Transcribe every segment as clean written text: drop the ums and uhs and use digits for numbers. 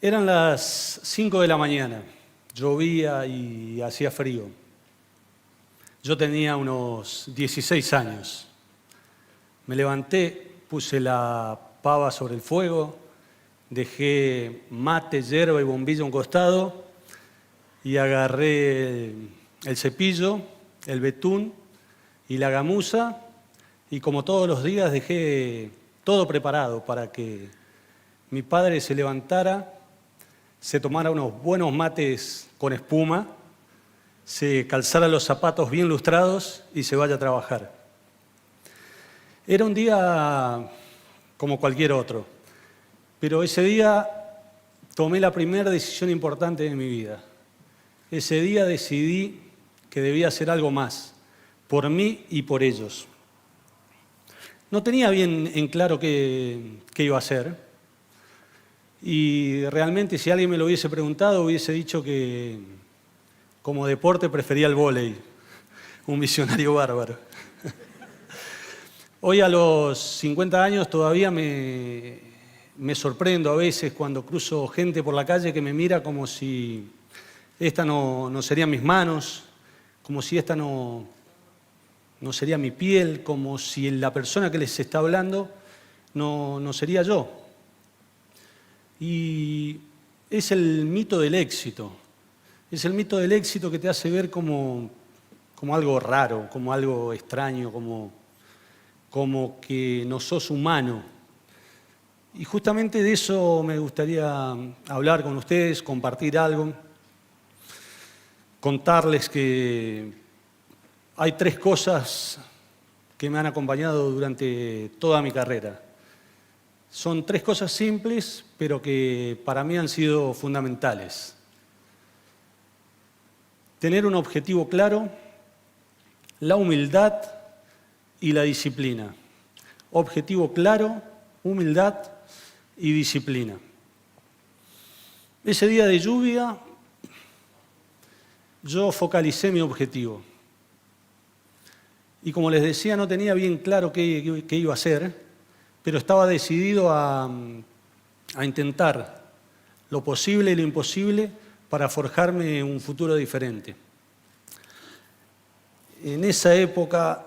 Eran las 5 de la mañana, llovía y hacía frío. Yo tenía unos 16 años. Me levanté, puse la pava sobre el fuego, dejé mate, yerba y bombilla a un costado y agarré el cepillo, el betún y la gamuza y como todos los días dejé todo preparado para que mi padre se levantara, se tomara unos buenos mates con espuma, se calzara los zapatos bien lustrados y se vaya a trabajar. Era un día como cualquier otro, pero ese día tomé la primera decisión importante de mi vida. Ese día decidí que debía hacer algo más, por mí y por ellos. No tenía bien en claro qué iba a hacer. Y realmente si alguien me lo hubiese preguntado, hubiese dicho que como deporte prefería el vóley, un visionario bárbaro. Hoy a los 50 años todavía me sorprendo a veces cuando cruzo gente por la calle que me mira como si esta no serían mis manos, como si esta no sería mi piel, como si la persona que les está hablando no sería yo. Y es el mito del éxito. Es el mito del éxito que te hace ver como algo raro, como algo extraño, como que no sos humano. Y justamente de eso me gustaría hablar con ustedes, compartir algo, contarles que hay 3 cosas que me han acompañado durante toda mi carrera. Son 3 cosas simples, pero que para mí han sido fundamentales. Tener un objetivo claro, la humildad y la disciplina. Objetivo claro, humildad y disciplina. Ese día de lluvia, yo focalicé mi objetivo. Y como les decía, no tenía bien claro qué iba a hacer, pero estaba decidido a intentar lo posible y lo imposible para forjarme un futuro diferente. En esa época,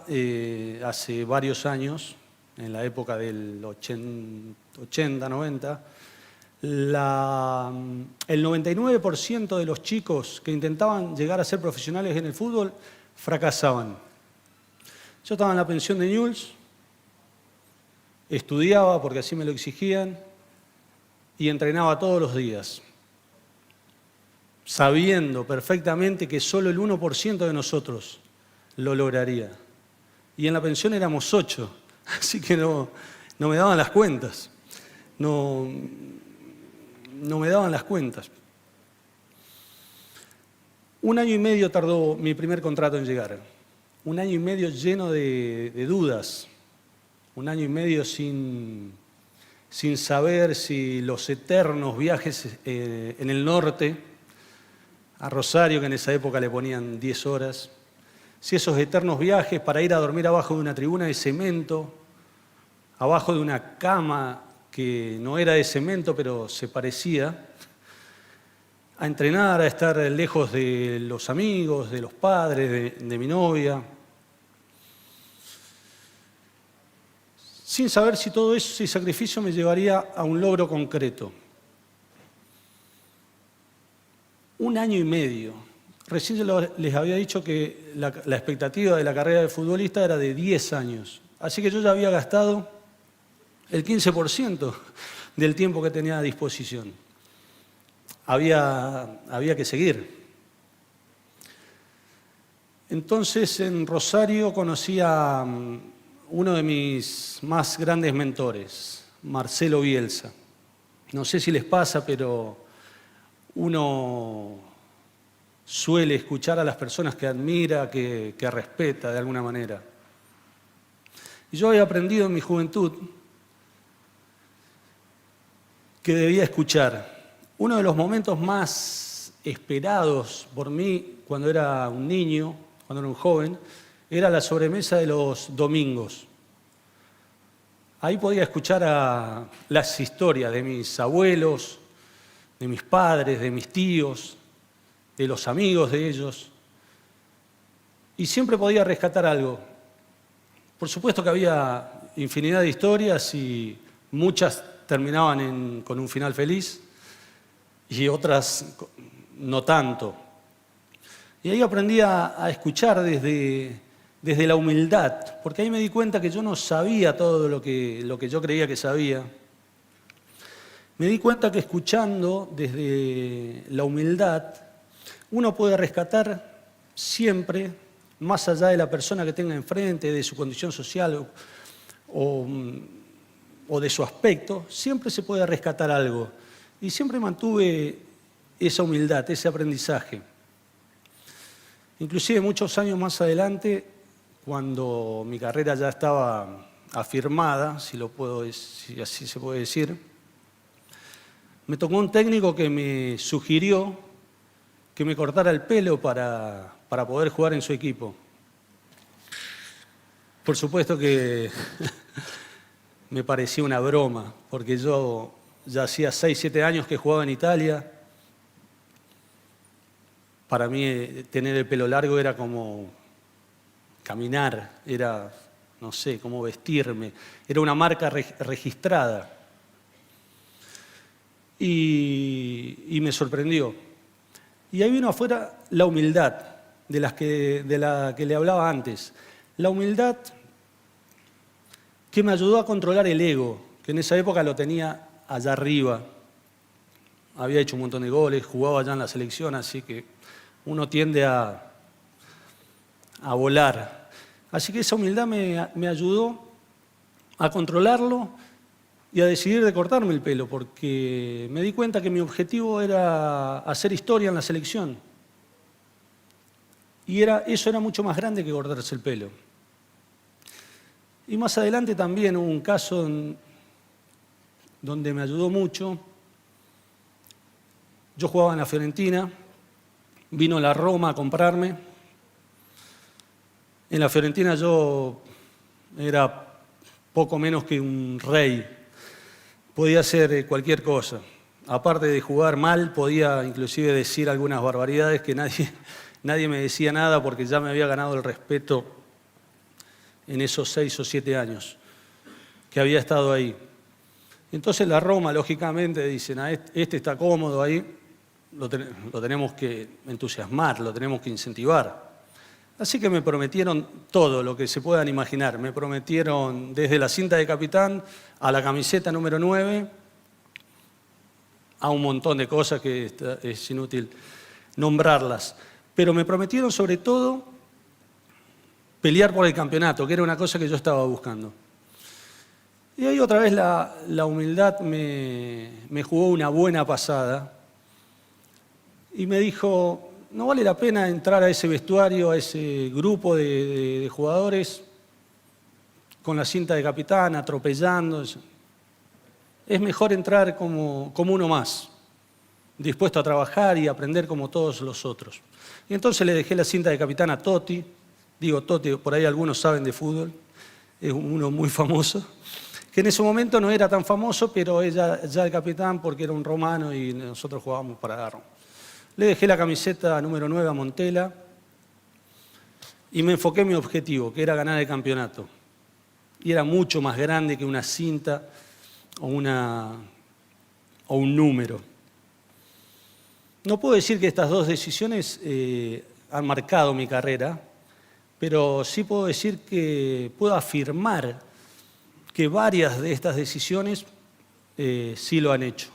hace varios años, en la época del 80, 90, el 99% de los chicos que intentaban llegar a ser profesionales en el fútbol fracasaban. Yo estaba en la pensión de Newell's, estudiaba porque así me lo exigían y entrenaba todos los días, sabiendo perfectamente que solo el 1% de nosotros lo lograría. Y en la pensión éramos 8, así que no me daban las cuentas. No me daban las cuentas. 1 año y medio tardó mi primer contrato en llegar. 1 año y medio lleno de dudas. 1 año y medio sin saber si los eternos viajes en el norte, a Rosario, que en esa época le ponían 10 horas, si esos eternos viajes para ir a dormir abajo de una tribuna de cemento, abajo de una cama que no era de cemento, pero se parecía, a entrenar, a estar lejos de los amigos, de los padres, de mi novia, sin saber si todo ese sacrificio me llevaría a un logro concreto. 1 año y medio. Recién les había dicho que la expectativa de la carrera de futbolista era de 10 años. Así que yo ya había gastado el 15% del tiempo que tenía a disposición. Había que seguir. Entonces en Rosario conocí a uno de mis más grandes mentores, Marcelo Bielsa. No sé si les pasa, pero uno suele escuchar a las personas que admira, que respeta de alguna manera. Y yo había aprendido en mi juventud que debía escuchar. Uno de los momentos más esperados por mí cuando era un niño, cuando era un joven, era la sobremesa de los domingos. Ahí podía escuchar las historias de mis abuelos, de mis padres, de mis tíos, de los amigos de ellos, y siempre podía rescatar algo. Por supuesto que había infinidad de historias y muchas terminaban con un final feliz y otras no tanto. Y ahí aprendí a escuchar desde la humildad, porque ahí me di cuenta que yo no sabía todo lo que yo creía que sabía. Me di cuenta que escuchando desde la humildad, uno puede rescatar siempre, más allá de la persona que tenga enfrente, de su condición social o de su aspecto, siempre se puede rescatar algo. Y siempre mantuve esa humildad, ese aprendizaje. Inclusive muchos años más adelante, cuando mi carrera ya estaba afirmada, si así se puede decir, me tocó un técnico que me sugirió que me cortara el pelo para poder jugar en su equipo. Por supuesto que me parecía una broma, porque yo ya hacía 6, 7 años que jugaba en Italia. Para mí tener el pelo largo era como caminar, era, no sé, como vestirme, era una marca registrada. Y me sorprendió. Y ahí vino afuera la humildad, de la que le hablaba antes. La humildad que me ayudó a controlar el ego, que en esa época lo tenía allá arriba. Había hecho un montón de goles, jugaba allá en la selección, así que uno tiende a volar. Así que esa humildad me ayudó a controlarlo y a decidir de cortarme el pelo, porque me di cuenta que mi objetivo era hacer historia en la selección. Y eso era mucho más grande que cortarse el pelo. Y más adelante también hubo un caso donde me ayudó mucho. Yo jugaba en la Fiorentina, vino la Roma a comprarme. En la Fiorentina yo era poco menos que un rey. Podía hacer cualquier cosa. Aparte de jugar mal, podía inclusive decir algunas barbaridades que nadie me decía nada porque ya me había ganado el respeto en esos 6 o 7 años que había estado ahí. Entonces la Roma, lógicamente, dicen, este está cómodo ahí, lo tenemos que entusiasmar, lo tenemos que incentivar. Así que me prometieron todo lo que se puedan imaginar. Me prometieron desde la cinta de capitán a la camiseta número 9, a un montón de cosas que es inútil nombrarlas. Pero me prometieron sobre todo pelear por el campeonato, que era una cosa que yo estaba buscando. Y ahí otra vez la humildad me jugó una buena pasada y me dijo, no vale la pena entrar a ese vestuario, a ese grupo de jugadores con la cinta de capitán, atropellando. Es mejor entrar como uno más, dispuesto a trabajar y aprender como todos los otros. Y entonces le dejé la cinta de capitán a Totti. Digo Totti, por ahí algunos saben de fútbol, es uno muy famoso, que en ese momento no era tan famoso, pero ya el capitán porque era un romano y nosotros jugábamos para la Roma. Le dejé la camiseta número 9 a Montella y me enfoqué en mi objetivo, que era ganar el campeonato. Y era mucho más grande que una cinta o un número. No puedo decir que estas dos decisiones han marcado mi carrera, pero sí puedo decir que puedo afirmar que varias de estas decisiones sí lo han hecho.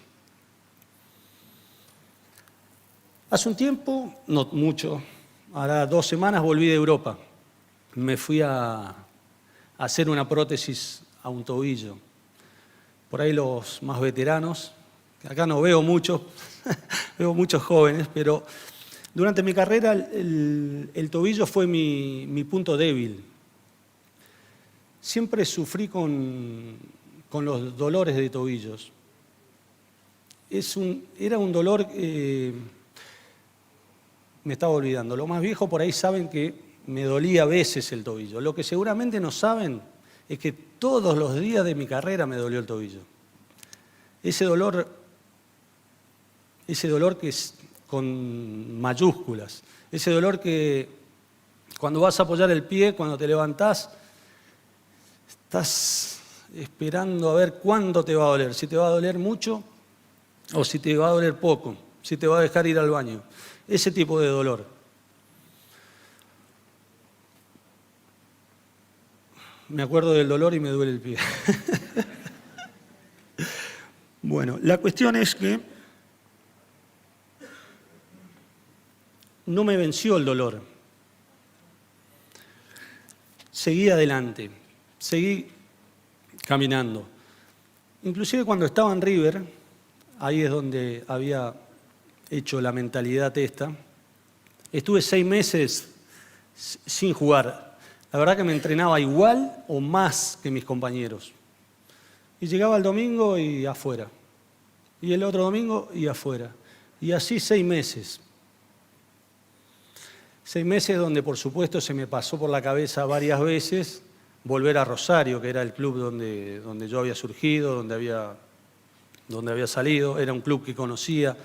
Hace un tiempo, no mucho, ahora 2 semanas volví de Europa. Me fui a hacer una prótesis a un tobillo. Por ahí los más veteranos, acá no veo muchos, veo muchos jóvenes, pero durante mi carrera el tobillo fue mi punto débil. Siempre sufrí con los dolores de tobillos. Era un dolor, me estaba olvidando, los más viejos por ahí saben que me dolía a veces el tobillo. Lo que seguramente no saben es que todos los días de mi carrera me dolió el tobillo. Ese dolor ese dolor que es con mayúsculas, ese dolor que cuando vas a apoyar el pie, cuando te levantás, estás esperando a ver cuándo te va a doler, si te va a doler mucho o si te va a doler poco, si te va a dejar ir al baño, ese tipo de dolor. Me acuerdo del dolor y me duele el pie. Bueno, la cuestión es que no me venció el dolor. Seguí adelante, seguí caminando. Inclusive cuando estaba en River, ahí es donde había hecho la mentalidad esta, estuve 6 meses sin jugar. La verdad que me entrenaba igual o más que mis compañeros. Y llegaba el domingo y afuera. Y el otro domingo y afuera. Y así 6 meses. 6 meses donde por supuesto se me pasó por la cabeza varias veces volver a Rosario, que era el club donde yo había surgido, donde había salido. Era un club que conocía,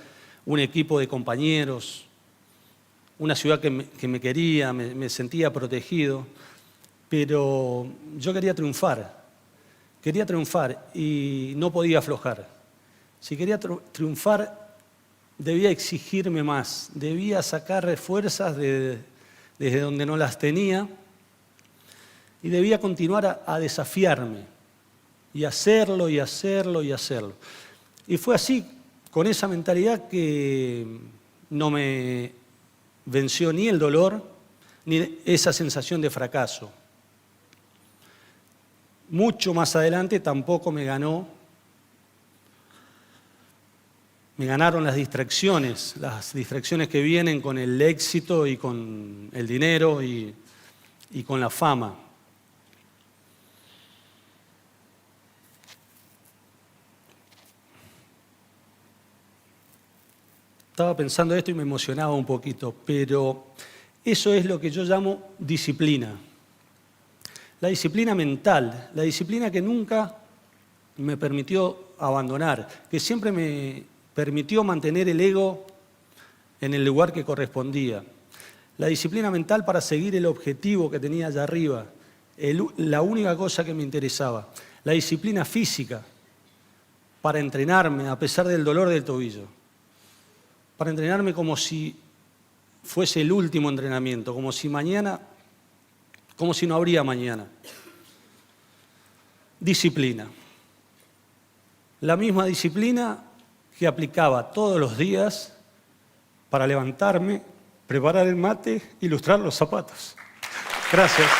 un equipo de compañeros, una ciudad que me quería, me sentía protegido. Pero yo quería triunfar y no podía aflojar. Si quería triunfar, debía exigirme más, debía sacar fuerzas desde donde no las tenía y debía continuar a desafiarme y hacerlo y hacerlo y hacerlo. Y fue así, con esa mentalidad, que no me venció ni el dolor ni esa sensación de fracaso. Mucho más adelante tampoco me ganaron las distracciones que vienen con el éxito y con el dinero y con la fama. Estaba pensando esto y me emocionaba un poquito, pero eso es lo que yo llamo disciplina. La disciplina mental, la disciplina que nunca me permitió abandonar, que siempre me permitió mantener el ego en el lugar que correspondía. La disciplina mental para seguir el objetivo que tenía allá arriba, la única cosa que me interesaba. La disciplina física para entrenarme a pesar del dolor del tobillo, para entrenarme como si fuese el último entrenamiento, como si no habría mañana. Disciplina. La misma disciplina que aplicaba todos los días para levantarme, preparar el mate y lustrar los zapatos. Gracias.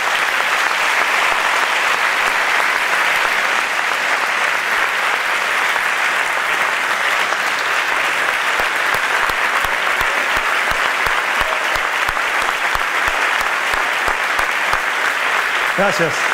Gracias.